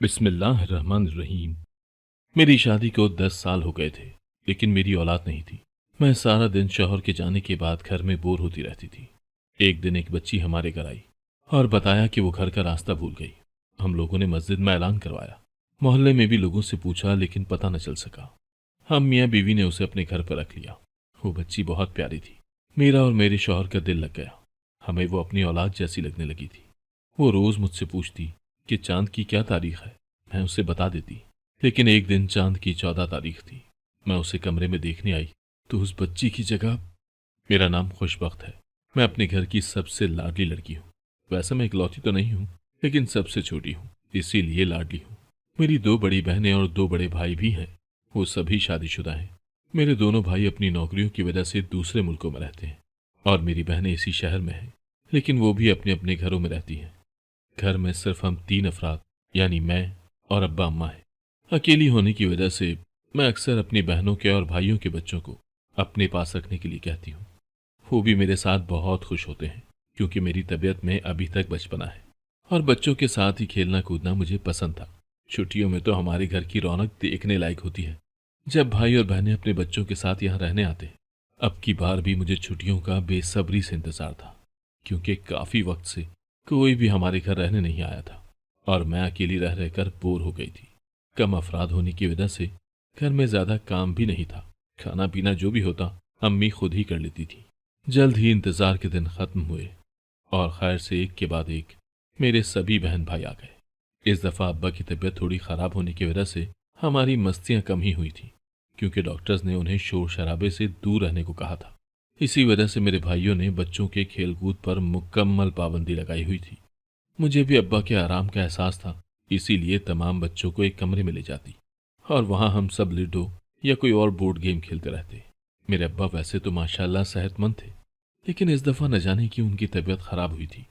बिस्मिल्लाहिर्रहमानिर्रहीम। मेरी शादी को 10 साल हो गए थे, लेकिन मेरी औलाद नहीं थी। मैं सारा दिन शौहर के जाने के बाद घर में बोर होती रहती थी। एक दिन एक बच्ची हमारे घर आई और बताया कि वो घर का रास्ता भूल गई। हम लोगों ने मस्जिद में ऐलान करवाया, मोहल्ले में भी लोगों से पूछा, लेकिन पता न चल सका। हम मियाँ बीवी ने उसे अपने घर पर रख लिया। वो बच्ची बहुत प्यारी थी। मेरा और मेरे शौहर का दिल लग गया। हमें वो अपनी औलाद जैसी लगने लगी थी। वो रोज मुझसे पूछती कि चांद की क्या तारीख है। मैं उसे बता देती। लेकिन एक दिन चांद की 14 तारीख थी। मैं उसे कमरे में देखने आई तो उस बच्ची की जगह। मेरा नाम खुशबख्त है। मैं अपने घर की सबसे लाडली लड़की हूँ। वैसे मैं इकलौती तो नहीं हूँ, लेकिन सबसे छोटी हूँ, इसीलिए लाडली हूँ। मेरी 2 बड़ी बहनें और 2 बड़े भाई भी हैं। वो सभी शादीशुदा हैं। मेरे दोनों भाई अपनी नौकरियों की वजह से दूसरे मुल्कों में रहते हैं और मेरी बहनें इसी शहर में हैं, लेकिन वो भी अपने अपने घरों में रहती हैं। घर में सिर्फ हम 3 अफराद, यानी मैं और अब्बा अम्मा है। अकेली होने की वजह से मैं अक्सर अपनी बहनों के और भाइयों के बच्चों को अपने पास रखने के लिए कहती हूँ। वो भी मेरे साथ बहुत खुश होते हैं, क्योंकि मेरी तबीयत में अभी तक बचपना है और बच्चों के साथ ही खेलना कूदना मुझे पसंद था। छुट्टियों में तो हमारे घर की रौनक देखने लायक होती है, जब भाई और बहनें अपने बच्चों के साथ यहाँ रहने आते हैं। अब की बार भी मुझे छुट्टियों का बेसब्री से इंतजार था, क्योंकि काफी वक्त से कोई भी हमारे घर रहने नहीं आया था और मैं अकेली रह रहकर बोर हो गई थी। कम अफराद होने की वजह से घर में ज्यादा काम भी नहीं था। खाना पीना जो भी होता अम्मी खुद ही कर लेती थी। जल्द ही इंतजार के दिन खत्म हुए और खैर से एक के बाद एक मेरे सभी बहन भाई आ गए। इस दफा अब्बा की तबीयत थोड़ी खराब होने की वजह से हमारी मस्तियां कम ही हुई थी, क्योंकि डॉक्टर्स ने उन्हें शोर शराबे से दूर रहने को कहा था। इसी वजह से मेरे भाइयों ने बच्चों के खेलकूद पर मुकम्मल पाबंदी लगाई हुई थी। मुझे भी अब्बा के आराम का एहसास था, इसीलिए तमाम बच्चों को एक कमरे में ले जाती और वहां हम सब लूडो या कोई और बोर्ड गेम खेलते रहते। मेरे अब्बा वैसे तो माशाल्लाह सेहतमंद थे, लेकिन इस दफा न जाने क्यों उनकी तबीयत खराब हुई थी।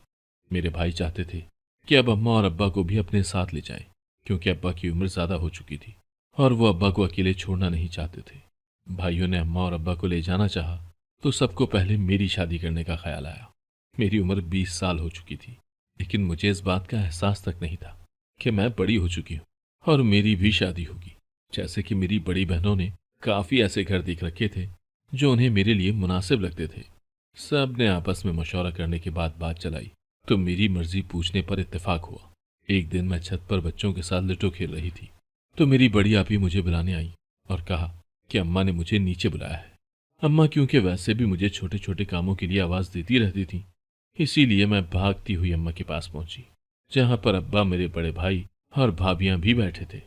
मेरे भाई चाहते थे कि अब अम्मा और अब्बा को भी अपने साथ ले जाएं, क्योंकि अब्बा की उम्र ज्यादा हो चुकी थी और वो अब्बा को अकेले छोड़ना नहीं चाहते थे। भाइयों ने अम्मा और अब्बा को ले जाना चाहा तो सबको पहले मेरी शादी करने का ख्याल आया। मेरी उम्र 20 साल हो चुकी थी, लेकिन मुझे इस बात का एहसास तक नहीं था कि मैं बड़ी हो चुकी हूँ और मेरी भी शादी होगी। जैसे कि मेरी बड़ी बहनों ने काफी ऐसे घर देख रखे थे जो उन्हें मेरे लिए मुनासिब लगते थे। सब ने आपस में मशवरा करने के बाद बात चलाई तो मेरी मर्जी पूछने पर इत्तेफाक हुआ। एक दिन मैं छत पर बच्चों के साथ लिटो खेल रही थी तो मेरी बड़ी आपी मुझे बुलाने आई और कहा कि अम्मा ने मुझे नीचे बुलाया है। अम्मा क्योंकि वैसे भी मुझे छोटे छोटे कामों के लिए आवाज देती रहती थी, इसीलिए मैं भागती हुई अम्मा के पास पहुंची, जहां पर अब्बा, मेरे बड़े भाई और भाभियां भी बैठे थे।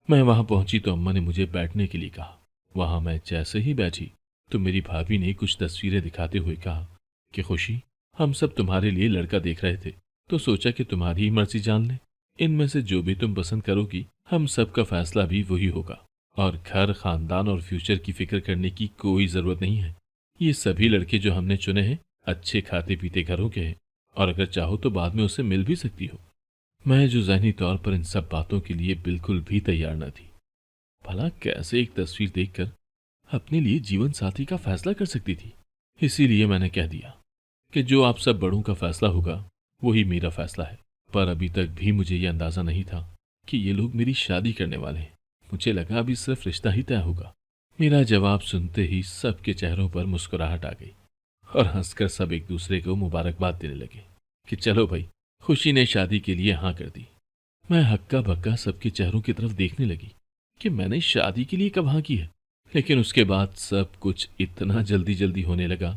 मैं वहां पहुंची तो अम्मा ने मुझे बैठने के लिए कहा। वहां मैं जैसे ही बैठी तो मेरी भाभी ने कुछ तस्वीरें दिखाते हुए कहा कि खुशी, हम सब तुम्हारे लिए लड़का देख रहे थे तो सोचा कि तुम्हारी ही मर्जी जान ले। इनमें से जो भी तुम पसंद करोगी, हम सबका फैसला भी वही होगा और घर, खानदान और फ्यूचर की फिक्र करने की कोई जरूरत नहीं है। ये सभी लड़के जो हमने चुने हैं अच्छे खाते पीते घरों के हैं और अगर चाहो तो बाद में उसे मिल भी सकती हो। मैं जो ज़हनी तौर पर इन सब बातों के लिए बिल्कुल भी तैयार न थी। भला कैसे एक तस्वीर देखकर अपने लिए जीवन साथी का फैसला कर सकती थी। इसीलिए मैंने कह दिया कि जो आप सब बड़ों का फैसला होगा वही मेरा फैसला है। पर अभी तक भी मुझे यह अंदाजा नहीं था कि ये लोग मेरी शादी करने वाले हैं। मुझे लगा अभी सिर्फ रिश्ता ही तय होगा। मेरा जवाब सुनते ही सबके चेहरों पर मुस्कुराहट आ गई और हंसकर सब एक दूसरे को मुबारकबाद देने लगे कि चलो भाई, खुशी ने शादी के लिए हाँ कर दी। मैं हक्का बक्का सबके चेहरों की तरफ देखने लगी कि मैंने शादी के लिए कब हाँ की है। लेकिन उसके बाद सब कुछ इतना जल्दी जल्दी होने लगा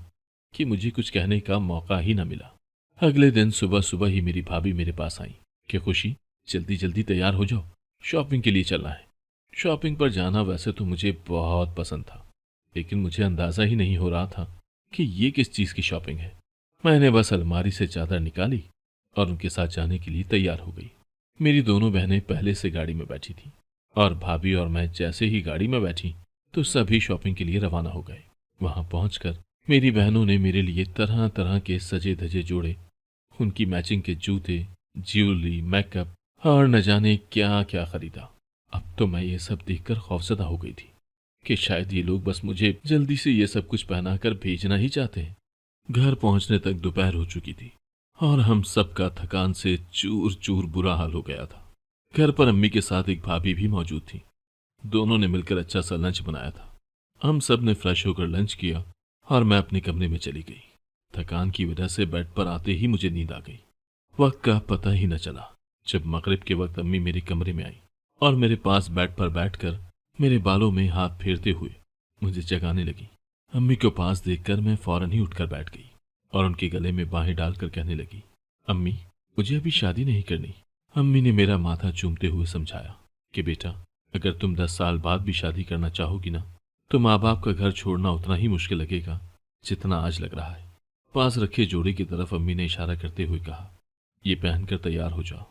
कि मुझे कुछ कहने का मौका ही ना मिला। अगले दिन सुबह सुबह ही मेरी भाभी मेरे पास आई कि खुशी, जल्दी जल्दी तैयार हो जाओ, शॉपिंग के लिए चलना है। शॉपिंग पर जाना वैसे तो मुझे बहुत पसंद था, लेकिन मुझे अंदाजा ही नहीं हो रहा था कि ये किस चीज की शॉपिंग है। मैंने बस अलमारी से चादर निकाली और उनके साथ जाने के लिए तैयार हो गई। मेरी दोनों बहनें पहले से गाड़ी में बैठी थीं और भाभी और मैं जैसे ही गाड़ी में बैठी तो सभी शॉपिंग के लिए रवाना हो गए। वहां पहुंचकर मेरी बहनों ने मेरे लिए तरह तरह के सजे धजे जोड़े, उनकी मैचिंग के जूते, ज्वेलरी, मेकअप और न जाने क्या क्या खरीदा। अब तो मैं ये सब देखकर खौफजदा हो गई थी कि शायद ये लोग बस मुझे जल्दी से ये सब कुछ पहनाकर भेजना ही चाहते हैं। घर पहुंचने तक दोपहर हो चुकी थी और हम सबका थकान से चूर चूर बुरा हाल हो गया था। घर पर अम्मी के साथ एक भाभी भी मौजूद थी। दोनों ने मिलकर अच्छा सा लंच बनाया था। हम सब ने फ्रेश होकर लंच किया और मैं अपने कमरे में चली गई। थकान की वजह से बेड पर आते ही मुझे नींद आ गई। वक्त का पता ही न चला जब मगरिब के वक्त अम्मी मेरे कमरे में आई और मेरे पास बेड पर बैठकर मेरे बालों में हाथ फेरते हुए मुझे जगाने लगी। अम्मी को पास देखकर मैं फौरन ही उठकर बैठ गई और उनके गले में बाहें डालकर कहने लगी, अम्मी, मुझे अभी शादी नहीं करनी। अम्मी ने मेरा माथा चूमते हुए समझाया कि बेटा, अगर तुम 10 साल बाद भी शादी करना चाहोगी ना, तो माँ बाप का घर छोड़ना उतना ही मुश्किल लगेगा जितना आज लग रहा है। पास रखे जोड़े की तरफ अम्मी ने इशारा करते हुए कहा, ये पहनकर तैयार हो जाओ,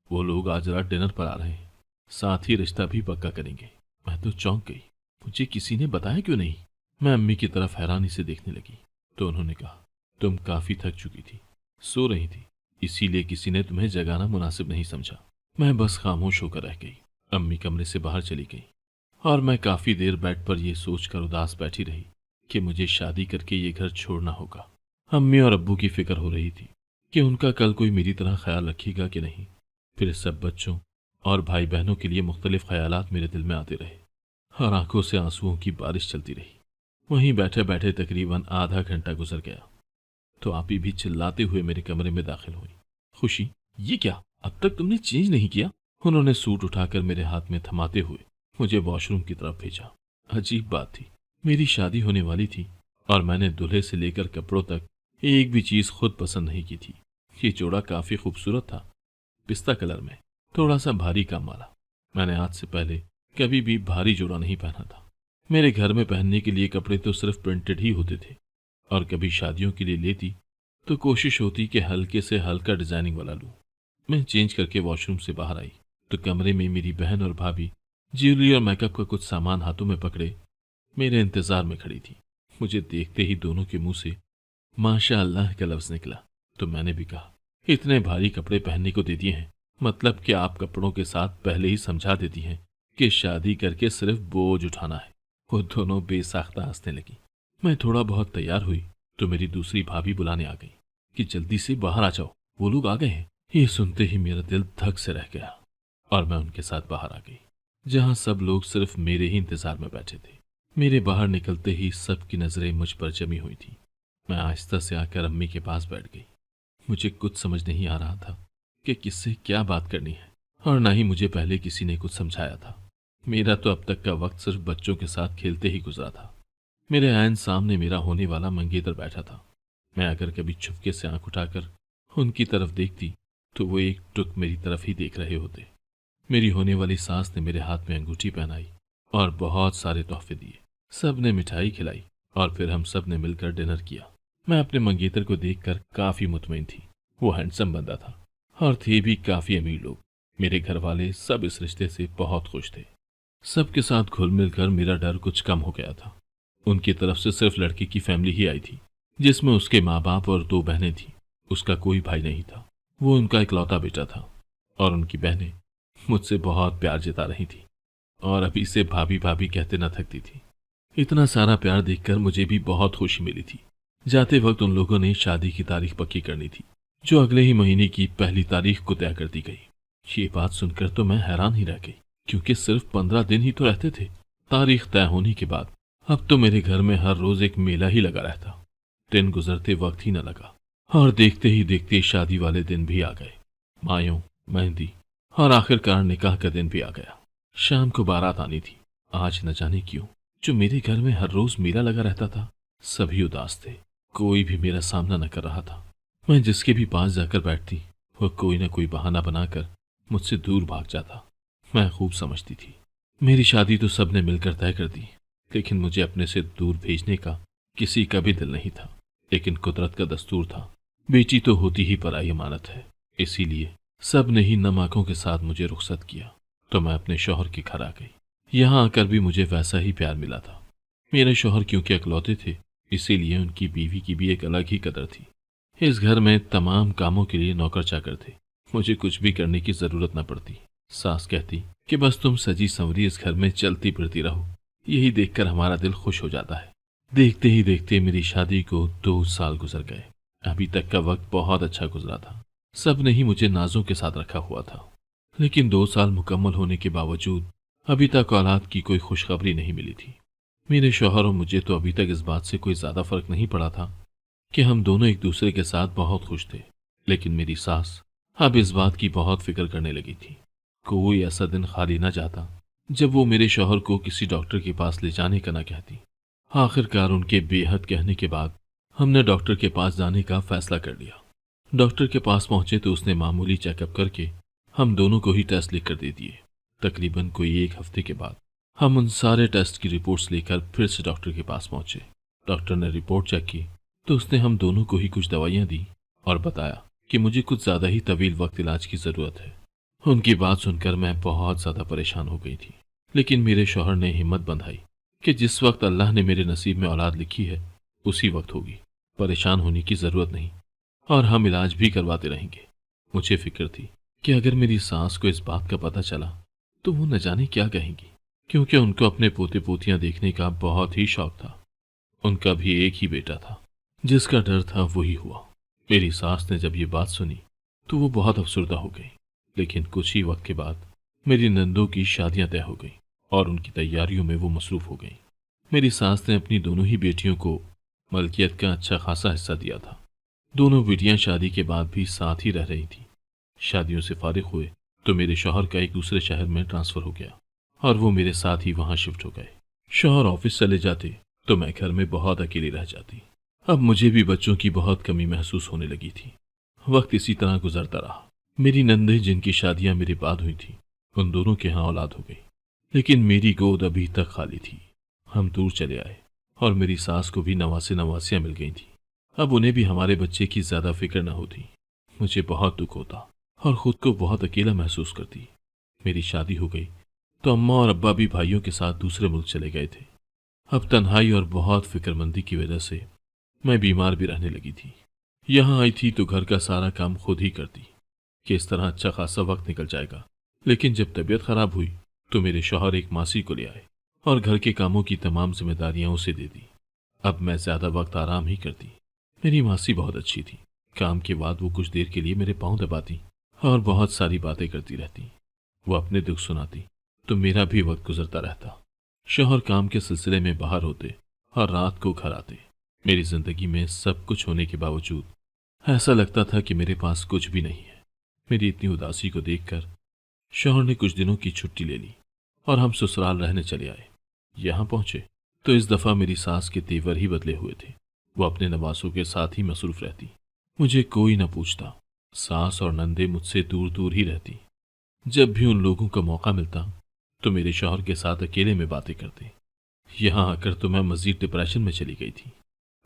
वो लोग आज रात डिनर पर आ रहे हैं, साथ ही रिश्ता भी पक्का करेंगे। मैं तो चौंक गई, मुझे किसी ने बताया क्यों नहीं? मैं अम्मी की तरफ हैरानी से देखने लगी तो उन्होंने कहा, तुम काफी थक चुकी थी, सो रही थी, इसीलिए किसी ने तुम्हें जगाना मुनासिब नहीं समझा। मैं बस खामोश होकर रह गई। अम्मी कमरे से बाहर चली गई और मैं काफी देर बेड पर यह सोचकर उदास बैठी रही कि मुझे शादी करके ये घर छोड़ना होगा। अम्मी और अब्बू की फिक्र हो रही थी कि उनका कल कोई मेरी तरह ख्याल रखेगा कि नहीं। फिर सब बच्चों और भाई बहनों के लिए मुख्तलिफ ख्यालात मेरे दिल में आते रहे और आंखों से आंसुओं की बारिश चलती रही। वहीं बैठे बैठे तकरीबन आधा घंटा गुजर गया तो आपी भी चिल्लाते हुए मेरे कमरे में दाखिल हुई। खुशी, ये क्या, अब तक तुमने चेंज नहीं किया? उन्होंने सूट उठाकर मेरे हाथ में थमाते हुए मुझे वॉशरूम की तरफ भेजा। अजीब बात थी, मेरी शादी होने वाली थी और मैंने दूल्हे से लेकर कपड़ों तक एक भी चीज खुद पसंद नहीं की थी। ये जोड़ा काफी खूबसूरत था, पिस्ता कलर में, थोड़ा सा भारी काम वाला। मैंने आज से पहले कभी भी भारी जोड़ा नहीं पहना था। मेरे घर में पहनने के लिए कपड़े तो सिर्फ प्रिंटेड ही होते थे और कभी शादियों के लिए लेती तो कोशिश होती कि हल्के से हल्का डिजाइनिंग वाला लूं। मैं चेंज करके वॉशरूम से बाहर आई तो कमरे में मेरी बहन और भाभी ज्वेलरी और मेकअप का कुछ सामान हाथों में पकड़े मेरे इंतजार में खड़ी थी। मुझे देखते ही दोनों के मुंह से माशा अल्लाह का लफ्ज निकला तो मैंने भी कहा, इतने भारी कपड़े पहनने को दे दिए हैं, मतलब कि आप कपड़ों के साथ पहले ही समझा देती हैं कि शादी करके सिर्फ बोझ उठाना है। वो दोनों बेसाख्ता हंसने लगी। मैं थोड़ा बहुत तैयार हुई तो मेरी दूसरी भाभी बुलाने आ गई कि जल्दी से बाहर आ जाओ, वो लोग आ गए हैं। ये सुनते ही मेरा दिल धक से रह गया और मैं उनके साथ बाहर आ गई, जहां सब लोग सिर्फ मेरे ही इंतजार में बैठे थे। मेरे बाहर निकलते ही सबकी नजरें मुझ पर जमी हुई थी। मैं आहिस्ता से आकर अम्मी के पास बैठ गई। मुझे कुछ समझ नहीं आ रहा था कि किससे क्या बात करनी है और ना ही मुझे पहले किसी ने कुछ समझाया था। मेरा तो अब तक का वक्त सिर्फ बच्चों के साथ खेलते ही गुजरा था। मेरे ऐन सामने मेरा होने वाला मंगेतर बैठा था। मैं अगर कभी चुपके से आंख उठाकर उनकी तरफ देखती तो वो एक टुक मेरी तरफ ही देख रहे होते। मेरी होने वाली सास ने मेरे हाथ में अंगूठी पहनाई और बहुत सारे तोहफे दिए। सब ने मिठाई खिलाई और फिर हम सब ने मिलकर डिनर किया। मैं अपने मंगेतर को देखकर काफी मुतमईन थी। वो हैंडसम बंदा था और थे भी काफी अमीर लोग। मेरे घर वाले सब इस रिश्ते से बहुत खुश थे। सबके साथ घुल मिलकर मेरा डर कुछ कम हो गया था। उनकी तरफ से सिर्फ लड़की की फैमिली ही आई थी, जिसमें उसके माँ बाप और 2 बहनें थीं। उसका कोई भाई नहीं था। वो उनका इकलौता बेटा था और उनकी बहनें मुझसे बहुत प्यार जता रही थी और अभी से भाभी भाभी कहते न थकती थी। इतना सारा प्यार देखकर मुझे भी बहुत खुशी मिली थी। जाते वक्त उन लोगों ने शादी की तारीख पक्की करनी थी, जो अगले ही महीने की पहली तारीख को तय कर दी गई। ये बात सुनकर तो मैं हैरान ही रह गई, क्योंकि सिर्फ 15 दिन ही तो रहते थे। तारीख तय होने के बाद अब तो मेरे घर में हर रोज एक मेला ही लगा रहता। दिन गुजरते वक्त ही न लगा और देखते ही देखते शादी वाले दिन भी आ गए। मायों, मेहंदी और आखिरकार निकाह का दिन भी आ गया। शाम को बारात आनी थी। आज न जाने क्यों जो मेरे घर में हर रोज मेला लगा रहता था, सभी उदास थे। कोई भी मेरा सामना न कर रहा था। मैं जिसके भी पास जाकर बैठती वह कोई न कोई बहाना बनाकर मुझसे दूर भाग जाता। मैं खूब समझती थी मेरी शादी तो सबने मिलकर तय कर दी, लेकिन मुझे अपने से दूर भेजने का किसी का भी दिल नहीं था। लेकिन कुदरत का दस्तूर था, बेटी तो होती ही पराई अमानत है। इसीलिए सब ने ही नम आंखों के साथ मुझे रुखसत किया तो मैं अपने शौहर के घर आ गई। यहाँ आकर भी मुझे वैसा ही प्यार मिला था। मेरे शौहर क्योंकि अकलौते थे, इसीलिए उनकी बीवी की भी एक अलग ही कदर थी। इस घर में तमाम कामों के लिए नौकर चाकर थे। मुझे कुछ भी करने की जरूरत न पड़ती। सास कहती कि बस तुम सजी संवरी इस घर में चलती फिरती रहो, यही देखकर हमारा दिल खुश हो जाता है। देखते ही देखते मेरी शादी को 2 साल गुजर गए। अभी तक का वक्त बहुत अच्छा गुजरा था। सब ने ही मुझे नाजों के साथ रखा हुआ था। लेकिन 2 साल मुकम्मल होने के बावजूद अभी तक औलाद की कोई खुशखबरी नहीं मिली थी। मेरे शौहर और मुझे तो अभी तक इस बात से कोई ज़्यादा फर्क नहीं पड़ा था कि हम दोनों एक दूसरे के साथ बहुत खुश थे। लेकिन मेरी सास अब इस बात की बहुत फिक्र करने लगी थी। कोई ऐसा दिन खाली ना जाता जब वो मेरे शौहर को किसी डॉक्टर के पास ले जाने का ना कहती। आखिरकार उनके बेहद कहने के बाद हमने डॉक्टर के पास जाने का फैसला कर लिया। डॉक्टर के पास पहुंचे तो उसने मामूली चेकअप करके हम दोनों को ही टेस्ट लिख कर दे दिए। तकरीबन कोई 1 हफ्ते के बाद हम उन सारे टेस्ट की रिपोर्ट्स लेकर फिर से डॉक्टर के पास पहुंचे। डॉक्टर ने रिपोर्ट चेक की तो उसने हम दोनों को ही कुछ दवाइयां दी और बताया कि मुझे कुछ ज़्यादा ही तवील वक्त इलाज की ज़रूरत है। उनकी बात सुनकर मैं बहुत ज़्यादा परेशान हो गई थी, लेकिन मेरे शौहर ने हिम्मत बंधाई कि जिस वक्त अल्लाह ने मेरे नसीब में औलाद लिखी है उसी वक्त होगी, परेशान होने की ज़रूरत नहीं और हम इलाज भी करवाते रहेंगे। मुझे फिक्र थी कि अगर मेरी सास को इस बात का पता चला तो वो न जाने क्या कहेंगी, क्योंकि उनको अपने पोते पोतियां देखने का बहुत ही शौक था। उनका भी एक ही बेटा था, जिसका डर था वही हुआ। मेरी सास ने जब ये बात सुनी तो वो बहुत अफसरदा हो गई। लेकिन कुछ ही वक्त के बाद मेरी नंदों की शादियां तय हो गई और उनकी तैयारियों में वो मसरूफ हो गई। मेरी सास ने अपनी दोनों ही बेटियों को मलकियत का अच्छा खासा हिस्सा दिया था। दोनों बेटियां शादी के बाद भी साथ ही रह रही थी। शादियों से फारिग हुए तो मेरे शौहर का एक दूसरे शहर में ट्रांसफर हो गया और वो मेरे साथ ही वहां शिफ्ट हो गए। शौहर ऑफिस चले जाते तो मैं घर में बहुत अकेली रह जाती। अब मुझे भी बच्चों की बहुत कमी महसूस होने लगी थी। वक्त इसी तरह गुजरता रहा। मेरी नंदें जिनकी शादियां मेरे बाद हुई थी उन दोनों के यहाँ औलाद हो गई, लेकिन मेरी गोद अभी तक खाली थी। हम दूर चले आए और मेरी सास को भी नवासे नवासियां मिल गई थी। अब उन्हें भी हमारे बच्चे की ज्यादा फिक्र न होती। मुझे बहुत दुख होता और खुद को बहुत अकेला महसूस करती। मेरी शादी हो गई तो अम्मा और अब्बा भी भाइयों के साथ दूसरे मुल्क चले गए थे। अब तन्हाई और बहुत फिक्रमंदी की वजह से मैं बीमार भी रहने लगी थी। यहाँ आई थी तो घर का सारा काम खुद ही करती कि इस तरह अच्छा खासा वक्त निकल जाएगा। लेकिन जब तबीयत खराब हुई तो मेरे शौहर एक मासी को ले आए और घर के कामों की तमाम जिम्मेदारियां उसे दे दी। अब मैं ज्यादा वक्त आराम ही करती। मेरी मासी बहुत अच्छी थी। काम के बाद वो कुछ देर के लिए मेरे पांव दबाती और बहुत सारी बातें करती रहती। वो अपने दुख सुनाती तो मेरा भी वक्त गुजरता रहता। शौहर काम के सिलसिले में बाहर होते और रात को घर आते। मेरी जिंदगी में सब कुछ होने के बावजूद ऐसा लगता था कि मेरे पास कुछ भी नहीं है। मेरी इतनी उदासी को देखकर शौहर ने कुछ दिनों की छुट्टी ले ली और हम ससुराल रहने चले आए। यहाँ पहुंचे तो इस दफा मेरी सास के तेवर ही बदले हुए थे। वो अपने नवासों के साथ ही मसरूफ रहती। मुझे कोई न पूछता। सास और नंदे मुझसे दूर दूर ही रहती। जब भी उन लोगों का मौका मिलता तो मेरे शौहर के साथ अकेले में बातें करते। यहाँ आकर तो मैं मजीद डिप्रेशन में चली गई थी।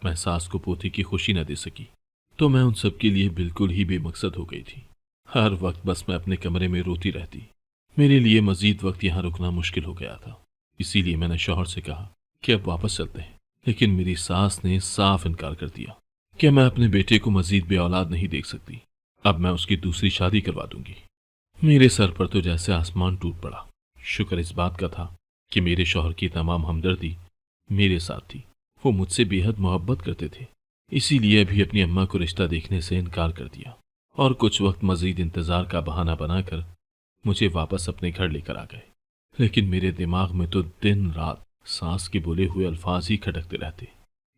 मैं सास को पोती की खुशी न दे सकी तो मैं उन सब के लिए बिल्कुल ही बेमकसद हो गई थी। हर वक्त बस मैं अपने कमरे में रोती रहती। मेरे लिए मजीद वक्त यहाँ रुकना मुश्किल हो गया था। इसीलिए मैंने शौहर से कहा कि अब वापस चलते हैं, लेकिन मेरी सास ने साफ इनकार कर दिया कि मैं अपने बेटे को मजीद बे औलाद नहीं देख सकती। अब मैं उसकी दूसरी शादी करवा दूंगी। मेरे सर पर तो जैसे आसमान टूट पड़ा। शुक्र इस बात का था कि मेरे शौहर की तमाम हमदर्दी मेरे साथ थी। वो मुझसे बेहद मोहब्बत करते थे, इसीलिए अभी अपनी अम्मा को रिश्ता देखने से इनकार कर दिया और कुछ वक्त मजीद इंतजार का बहाना बनाकर मुझे वापस अपने घर लेकर आ गए। लेकिन मेरे दिमाग में तो दिन रात सास के बोले हुए अल्फाज ही खटकते रहते।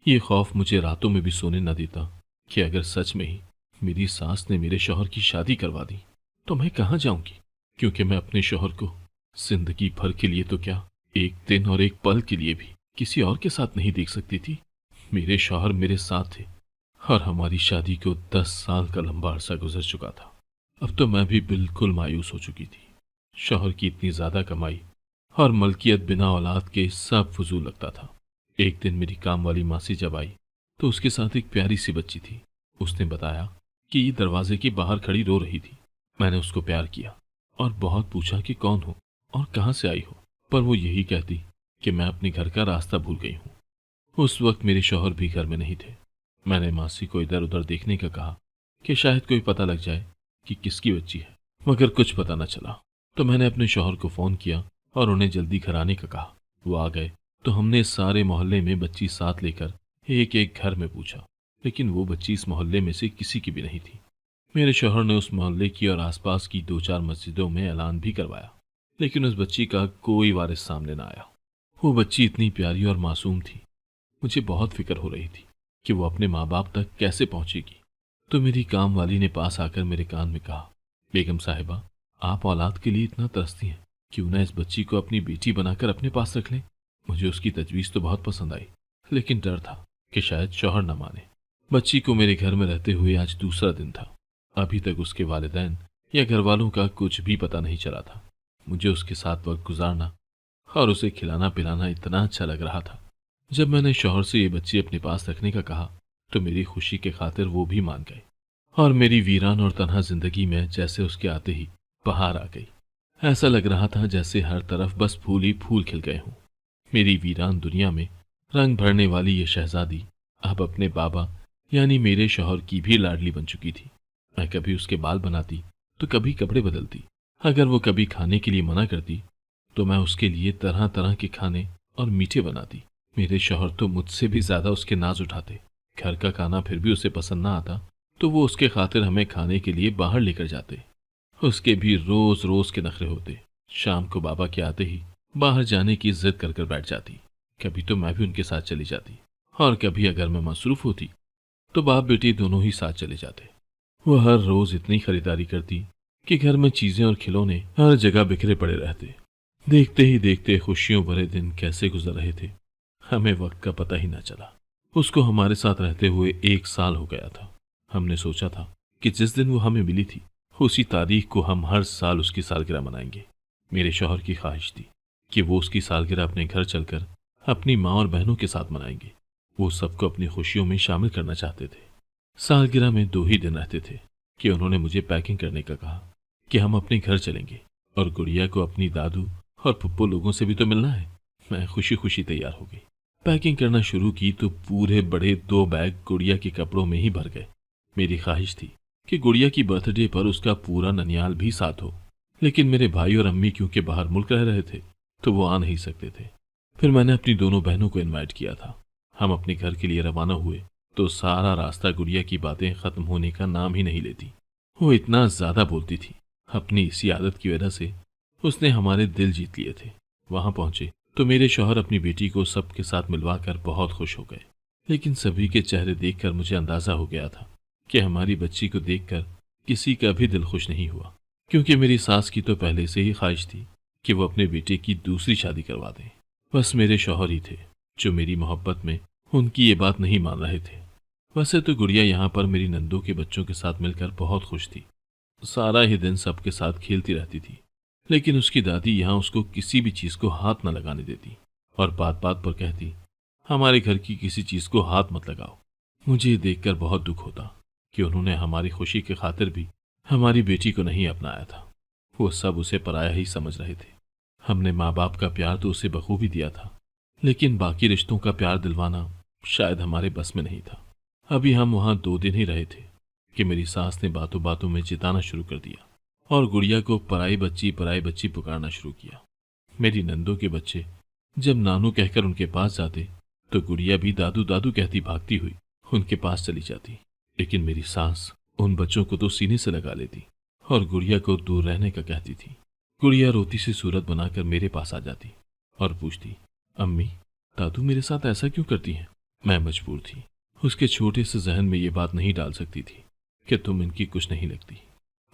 ये खौफ मुझे रातों में भी सोने न देता कि अगर सच में ही मेरी सास ने मेरे शौहर की शादी करवा दी तो मैं कहाँ जाऊंगी, क्योंकि मैं अपने शौहर को जिंदगी भर के लिए तो क्या, एक दिन और एक पल के लिए भी किसी और के साथ नहीं देख सकती थी। मेरे शौहर मेरे साथ थे और हमारी शादी को 10 साल का लंबा अरसा गुजर चुका था। अब तो मैं भी बिल्कुल मायूस हो चुकी थी। शौहर की इतनी ज्यादा कमाई और मलकियत बिना औलाद के सब फजूल लगता था। एक दिन मेरी काम वाली मासी जब आई तो उसके साथ एक प्यारी सी बच्ची थी। उसने बताया कि ये दरवाजे के बाहर खड़ी रो रही थी। मैंने उसको प्यार किया और बहुत पूछा कि कौन हो और कहाँ से आई हो, पर वो यही कहती कि मैं अपने घर का रास्ता भूल गई हूँ। उस वक्त मेरे शौहर भी घर में नहीं थे। मैंने मासी को इधर उधर देखने का कहा कि शायद कोई पता लग जाए कि किसकी बच्ची है, मगर कुछ पता न चला। तो मैंने अपने शौहर को फोन किया और उन्हें जल्दी घर आने का कहा। वो आ गए तो हमने सारे मोहल्ले में बच्ची साथ लेकर एक एक घर में पूछा, लेकिन वो बच्ची इस मोहल्ले में से किसी की भी नहीं थी। मेरे शौहर ने उस मोहल्ले की और आसपास की 2-4 मस्जिदों में ऐलान भी करवाया, लेकिन उस बच्ची का कोई वारिस सामने ना आया। वो बच्ची इतनी प्यारी और मासूम थी, मुझे बहुत फिक्र हो रही थी कि वो अपने माँ बाप तक कैसे पहुंचेगी। तो मेरी काम वाली ने पास आकर मेरे कान में कहा, बेगम साहिबा, आप औलाद के लिए इतना तरसती हैं, क्यों ना इस बच्ची को अपनी बेटी बनाकर अपने पास रख लें। मुझे उसकी तजवीज़ तो बहुत पसंद आई, लेकिन डर था कि शायद शौहर न माने। बच्ची को मेरे घर में रहते हुए आज दूसरा दिन था। अभी तक उसके वालिदैन या घर वालों का कुछ भी पता नहीं चला था। मुझे उसके साथ वक्त गुजारना और उसे खिलाना पिलाना इतना अच्छा लग रहा था। जब मैंने शौहर से ये बच्ची अपने पास रखने का कहा, तो मेरी खुशी के खातिर वो भी मान गए और मेरी वीरान और तन्हा जिंदगी में जैसे उसके आते ही बहार आ गई। ऐसा लग रहा था जैसे हर तरफ बस फूल ही फूल खिल गए हों। मेरी वीरान दुनिया में रंग भरने वाली ये शहजादी अब अपने बाबा यानी मेरे शौहर की भी लाडली बन चुकी थी। मैं कभी उसके बाल बनाती तो कभी कपड़े बदलती। अगर वो कभी खाने के लिए मना करती तो मैं उसके लिए तरह तरह के खाने और मीठे बनाती। मेरे शौहर तो मुझसे भी ज्यादा उसके नाज उठाते। घर का खाना फिर भी उसे पसंद ना आता तो वो उसके खातिर हमें खाने के लिए बाहर लेकर जाते। उसके भी रोज रोज के नखरे होते। शाम को बाबा के आते ही बाहर जाने की जिद कर कर बैठ जाती। कभी तो मैं भी उनके साथ चली जाती और कभी अगर मैं मसरूफ होती तो बाप बेटी दोनों ही साथ चले जाते। वो हर रोज इतनी खरीदारी करती कि घर में चीजें और खिलौने हर जगह बिखरे पड़े रहते। देखते ही देखते खुशियों भरे दिन कैसे गुजर रहे थे, हमें वक्त का पता ही न चला। उसको हमारे साथ रहते हुए 1 साल हो गया था। हमने सोचा था कि जिस दिन वो हमें मिली थी उसी तारीख को हम हर साल उसकी सालगिरह मनाएंगे। मेरे शौहर की ख्वाहिश थी कि वो उसकी सालगिरह अपने घर चलकर अपनी माँ और बहनों के साथ मनाएंगे। वो सबको अपनी खुशियों में शामिल करना चाहते थे। सालगिरह में 2 ही दिन रहते थे कि उन्होंने मुझे पैकिंग करने का कहा कि हम अपने घर चलेंगे और गुड़िया को अपनी दादू और फुप्पो लोगों से भी तो मिलना है। मैं खुशी खुशी तैयार हो गई। पैकिंग करना शुरू की तो पूरे बड़े 2 बैग गुड़िया के कपड़ों में ही भर गए। मेरी ख्वाहिश थी कि गुड़िया की बर्थडे पर उसका पूरा ननियाल भी साथ हो, लेकिन मेरे भाई और अम्मी क्योंकि बाहर मुल्क रह रहे थे तो वो आ नहीं सकते थे। फिर मैंने अपनी दोनों बहनों को इनवाइट किया था। हम अपने घर के लिए रवाना हुए तो सारा रास्ता गुड़िया की बातें खत्म होने का नाम ही नहीं लेती। वो इतना ज्यादा बोलती थी। अपनी इसी आदत की वजह से उसने हमारे दिल जीत लिए थे। वहां पहुंचे तो मेरे शौहर अपनी बेटी को सबके साथ मिलवाकर बहुत खुश हो गए, लेकिन सभी के चेहरे देखकर मुझे अंदाजा हो गया था कि हमारी बच्ची को देखकर किसी का भी दिल खुश नहीं हुआ, क्योंकि मेरी सास की तो पहले से ही ख्वाहिश थी कि वो अपने बेटे की दूसरी शादी करवा दें। बस मेरे शौहर ही थे जो मेरी मोहब्बत में उनकी ये बात नहीं मान रहे थे। वैसे तो गुड़िया यहाँ पर मेरी नंदों के बच्चों के साथ मिलकर बहुत खुश थी। सारा ही दिन सबके साथ खेलती रहती थी, लेकिन उसकी दादी यहाँ उसको किसी भी चीज को हाथ न लगाने देती और बात बात पर कहती, हमारे घर की किसी चीज को हाथ मत लगाओ। मुझे ये देखकर बहुत दुख होता कि उन्होंने हमारी खुशी के खातिर भी हमारी बेटी को नहीं अपनाया था। वो सब उसे पराया ही समझ रहे थे। हमने माँ बाप का प्यार तो उसे बखूबी दिया था, लेकिन बाकी रिश्तों का प्यार दिलवाना शायद हमारे बस में नहीं था। अभी हम वहां 2 दिन ही रहे थे कि मेरी सास ने बातों बातों में चिताना शुरू कर दिया और गुड़िया को पराई बच्ची पुकारना शुरू किया। मेरी नंदों के बच्चे जब नानू कहकर उनके पास जाते तो गुड़िया भी दादू दादू कहती भागती हुई उनके पास चली जाती, लेकिन मेरी सास उन बच्चों को तो सीने से लगा लेती और गुड़िया को दूर रहने का कहती थी। गुड़िया रोती सी सूरत बनाकर मेरे पास आ जाती और पूछती, अम्मी दादू मेरे साथ ऐसा क्यों करती हैं? मैं मजबूर थी। उसके छोटे से जहन में ये बात नहीं डाल सकती थी कि तुम इनकी कुछ नहीं लगती।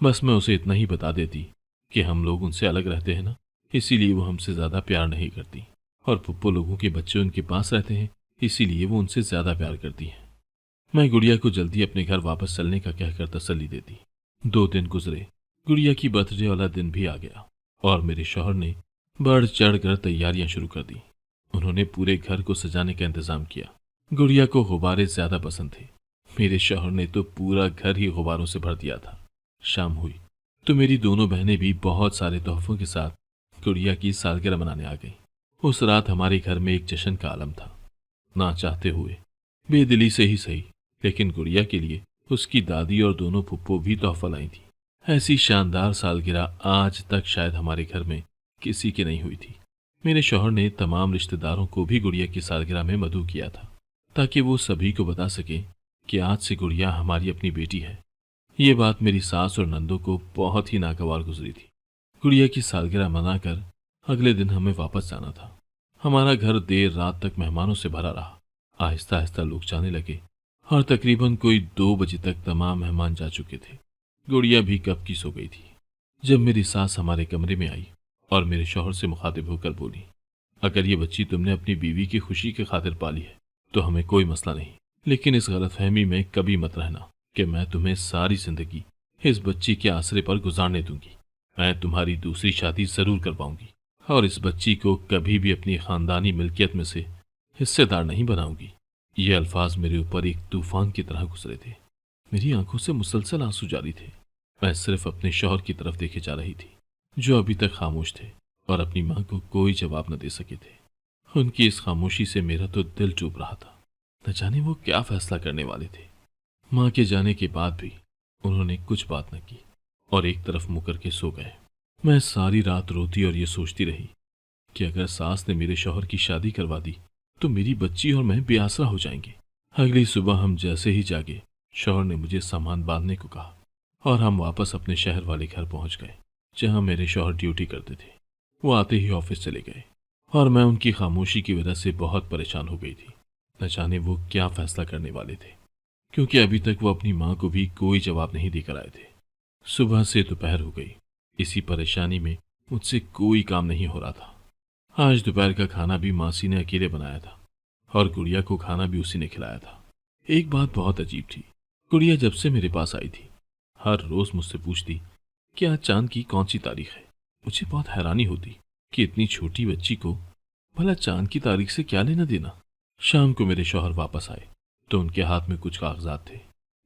बस मैं उसे इतना ही बता देती कि हम लोग उनसे अलग रहते हैं ना, इसीलिए वो हमसे ज्यादा प्यार नहीं करती और पुप्पो लोगों के बच्चे उनके पास रहते हैं, इसीलिए वो उनसे ज्यादा प्यार करती हैं। मैं गुड़िया को जल्दी अपने घर वापस चलने का कहकर तसल्ली देती। 2 दिन गुजरे, गुड़िया की बर्थडे वाला दिन भी आ गया और मेरे शौहर ने बढ़ चढ़ कर तैयारियां शुरू कर दी। उन्होंने पूरे घर को सजाने का इंतजाम किया। गुड़िया को गुब्बारे ज्यादा पसंद थे। मेरे शौहर ने तो पूरा घर ही गुब्बारों से भर दिया था। शाम हुई तो मेरी दोनों बहनें भी बहुत सारे तोहफों के साथ गुड़िया की सालगिरह मनाने आ गई। उस रात हमारे घर में एक जश्न का आलम था। ना चाहते हुए, बेदिली से ही सही, लेकिन गुड़िया के लिए उसकी दादी और दोनों फुप्पो भी तोहफा लाई थी। ऐसी शानदार सालगिरह आज तक शायद हमारे घर में किसी की नहीं हुई थी। मेरे शौहर ने तमाम रिश्तेदारों को भी गुड़िया की सालगिरह में मदऊ किया था, ताकि वो सभी को बता सके कि आज से गुड़िया हमारी अपनी बेटी है। ये बात मेरी सास और नंदों को बहुत ही नागवार गुजरी थी। गुड़िया की सालगिरह मनाकर अगले दिन हमें वापस जाना था। हमारा घर देर रात तक मेहमानों से भरा रहा। आहिस्ता आहिस्ता लोग जाने लगे और तकरीबन कोई 2 बजे तक तमाम मेहमान जा चुके थे। गुड़िया भी कब की सो गई थी। जब मेरी सास हमारे कमरे में आई और मेरे शौहर से मुखातिब होकर बोली, अगर ये बच्ची तुमने अपनी बीवी की खुशी की खातिर पाली है तो हमें कोई मसला नहीं, लेकिन इस गलतफहमी में कभी मत रहना कि मैं तुम्हें सारी जिंदगी इस बच्ची के आसरे पर गुजारने दूंगी। मैं तुम्हारी दूसरी शादी जरूर करवाऊंगी और इस बच्ची को कभी भी अपनी खानदानी मिल्कियत में से हिस्सेदार नहीं बनाऊंगी। ये अल्फाज मेरे ऊपर एक तूफान की तरह गुजरे थे। मेरी आंखों से मुसलसल आंसू जारी थे। मैं सिर्फ अपने शौहर की तरफ देखे जा रही थी, जो अभी तक खामोश थे और अपनी मां को कोई जवाब न दे सके थे। उनकी इस खामोशी से मेरा तो दिल चूब रहा था। न जाने वो क्या फैसला करने वाले थे। मां के जाने के बाद भी उन्होंने कुछ बात न की और एक तरफ मुंह करके सो गए। मैं सारी रात रोती और ये सोचती रही कि अगर सास ने मेरे शौहर की शादी करवा दी तो मेरी बच्ची और मैं बेआसरा हो जाएंगे। अगली सुबह हम जैसे ही जागे, शौहर ने मुझे सामान बांधने को कहा और हम वापस अपने शहर वाले घर पहुंच गए, जहां मेरे शौहर ड्यूटी करते थे। वो आते ही ऑफिस चले गए और मैं उनकी खामोशी की वजह से बहुत परेशान हो गई थी। न जाने वो क्या फैसला करने वाले थे, क्योंकि अभी तक वो अपनी मां को भी कोई जवाब नहीं देकर आए थे। सुबह से दोपहर हो गई। इसी परेशानी में मुझसे कोई काम नहीं हो रहा था। आज दोपहर का खाना भी मासी ने अकेले बनाया था और गुड़िया को खाना भी उसी ने खिलाया था। एक बात बहुत अजीब थी। गुड़िया जब से मेरे पास आई थी, हर रोज मुझसे पूछती कि आज चांद की कौन सी तारीख है। मुझे बहुत हैरानी होती कि इतनी छोटी बच्ची को भला चांद की तारीख से क्या लेना देना। शाम को मेरे शौहर वापस आए तो उनके हाथ में कुछ कागजात थे।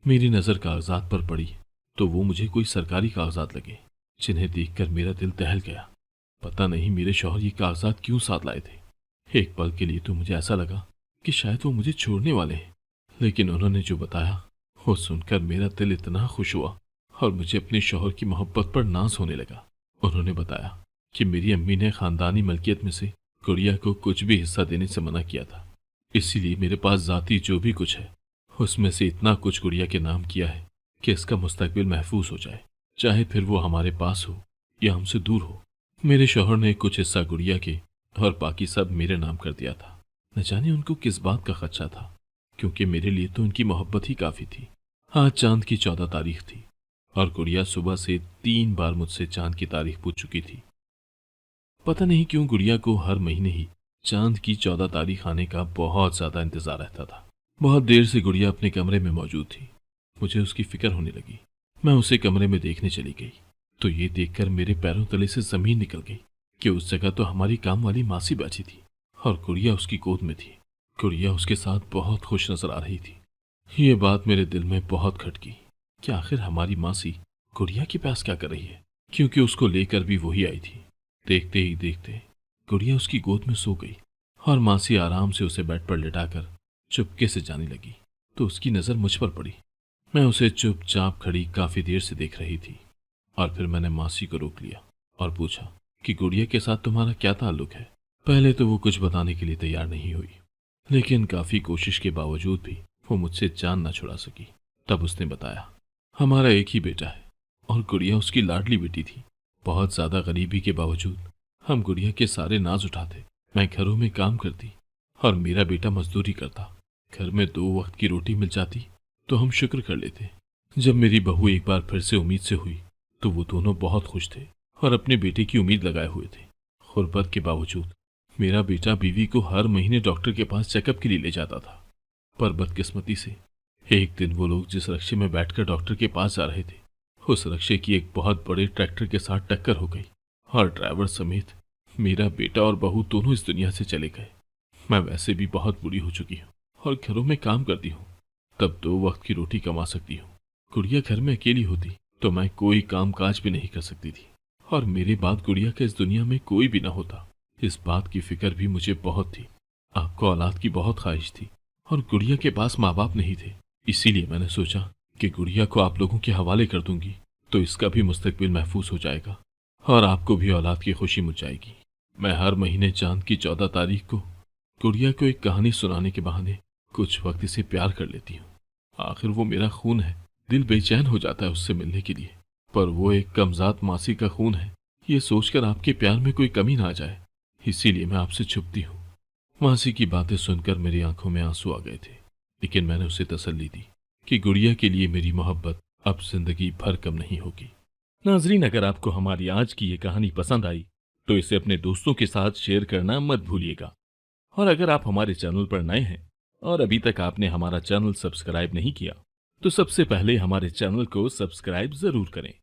मेरी नजर कागजात पर पड़ी तो वो मुझे कोई सरकारी कागजात लगे, जिन्हें देखकर मेरा दिल दहल गया। पता नहीं मेरे शौहर ये कागजात क्यों साथ लाए थे। एक पल के लिए तो मुझे ऐसा लगा कि शायद वो मुझे छोड़ने वाले हैं, लेकिन उन्होंने जो बताया वो सुनकर मेरा दिल इतना खुश हुआ और मुझे अपने शौहर की मोहब्बत पर नाज होने लगा। उन्होंने बताया कि मेरी अम्मी ने खानदानी मलकियत में से गुड़िया को कुछ भी हिस्सा देने से मना किया था, इसीलिए मेरे पास जाती जो भी कुछ है उसमें से इतना कुछ गुड़िया के नाम किया है कि इसका मुस्तकबिल महफूज हो जाए, चाहे फिर वो हमारे पास हो या हमसे दूर हो। मेरे शौहर ने कुछ हिस्सा गुड़िया के और बाकी सब मेरे नाम कर दिया था। न जाने उनको किस बात का खदशा था, क्योंकि मेरे लिए तो उनकी मोहब्बत ही काफी थी। आज चांद की 14 तारीख थी और गुड़िया सुबह से 3 बार मुझसे चांद की तारीख पूछ चुकी थी। पता नहीं क्यों गुड़िया को हर महीने ही चांद की 14 तारीख आने का बहुत ज्यादा इंतजार रहता था। बहुत देर से गुड़िया अपने कमरे में मौजूद थी। मुझे उसकी फिक्र होने लगी। मैं उसे कमरे में देखने चली गई तो ये देखकर मेरे पैरों तले से जमीन निकल गई कि उस जगह तो हमारी काम वाली मासी बैठी थी और गुड़िया उसकी गोद में थी। गुड़िया उसके साथ बहुत खुश नजर आ रही थी। ये बात मेरे दिल में बहुत खटकी कि आखिर हमारी मासी गुड़िया के पास क्या कर रही है, क्योंकि उसको लेकर भी वही आई थी। देखते ही देखते गुड़िया उसकी गोद में सो गई और मासी आराम से उसे बेड पर लिटाकर चुपके से जाने लगी तो उसकी नजर मुझ पर पड़ी। मैं उसे चुपचाप खड़ी काफी देर से देख रही थी और फिर मैंने मासी को रोक लिया और पूछा कि गुड़िया के साथ तुम्हारा क्या ताल्लुक है। पहले तो वो कुछ बताने के लिए तैयार नहीं हुई, लेकिन काफी कोशिश के बावजूद भी वो मुझसे जान न छुड़ा सकी। तब उसने बताया, हमारा एक ही बेटा है और गुड़िया उसकी लाडली बेटी थी। बहुत ज्यादा गरीबी के बावजूद हम गुड़िया के सारे नाज उठाते। मैं घरों में काम करती और मेरा बेटा मजदूरी करता। घर में 2 वक्त की रोटी मिल जाती तो हम शुक्र कर लेते। जब मेरी बहू एक बार फिर से उम्मीद से हुई तो वो दोनों बहुत खुश थे और अपने बेटे की उम्मीद लगाए हुए थे। गुर्बत के बावजूद मेरा बेटा बीवी को हर महीने डॉक्टर के पास चेकअप के लिए ले जाता था। पर बदकिस्मती से एक दिन वो लोग जिस रक्शे में बैठकर डॉक्टर के पास जा रहे थे, उस रक्शे की एक बहुत बड़े ट्रैक्टर के साथ टक्कर हो गई और ड्राइवर समेत मेरा बेटा और बहू दोनों इस दुनिया से चले गए। मैं वैसे भी बहुत बुरी हो चुकी हूँ और घरों में काम करती हूँ, तब 2 वक्त की रोटी कमा सकती हूँ। गुड़िया घर में अकेली होती तो मैं कोई काम काज भी नहीं कर सकती थी और मेरे बाद गुड़िया का इस दुनिया में कोई भी ना होता। इस बात की फिक्र भी मुझे बहुत थी। आपको औलाद की बहुत ख्वाहिश थी और गुड़िया के पास माँ बाप नहीं थे, इसीलिए मैंने सोचा कि गुड़िया को आप लोगों के हवाले कर दूंगी तो इसका भी मुस्तकबिल महफूज हो जाएगा और आपको भी औलाद की खुशी मिल जाएगी। मैं हर महीने चांद की 14 तारीख को गुड़िया को एक कहानी सुनाने के बहाने कुछ वक्त इसे प्यार कर लेती हूँ। आखिर वो मेरा खून है, दिल बेचैन हो जाता है उससे मिलने के लिए, पर वो एक कमजात मासी का खून है, ये सोचकर आपके प्यार में कोई कमी ना आ जाए, इसीलिए मैं आपसे छुपती हूँ। मासी की बातें सुनकर मेरी आंखों में आंसू आ गए थे, लेकिन मैंने उसे तसल्ली दी कि गुड़िया के लिए मेरी मोहब्बत अब जिंदगी भर कम नहीं होगी। नाजरीन, अगर आपको हमारी आज की ये कहानी पसंद आई तो इसे अपने दोस्तों के साथ शेयर करना मत भूलिएगा। और अगर आप हमारे चैनल पर नए हैं और अभी तक आपने हमारा चैनल सब्सक्राइब नहीं किया, तो सबसे पहले हमारे चैनल को सब्सक्राइब जरूर करें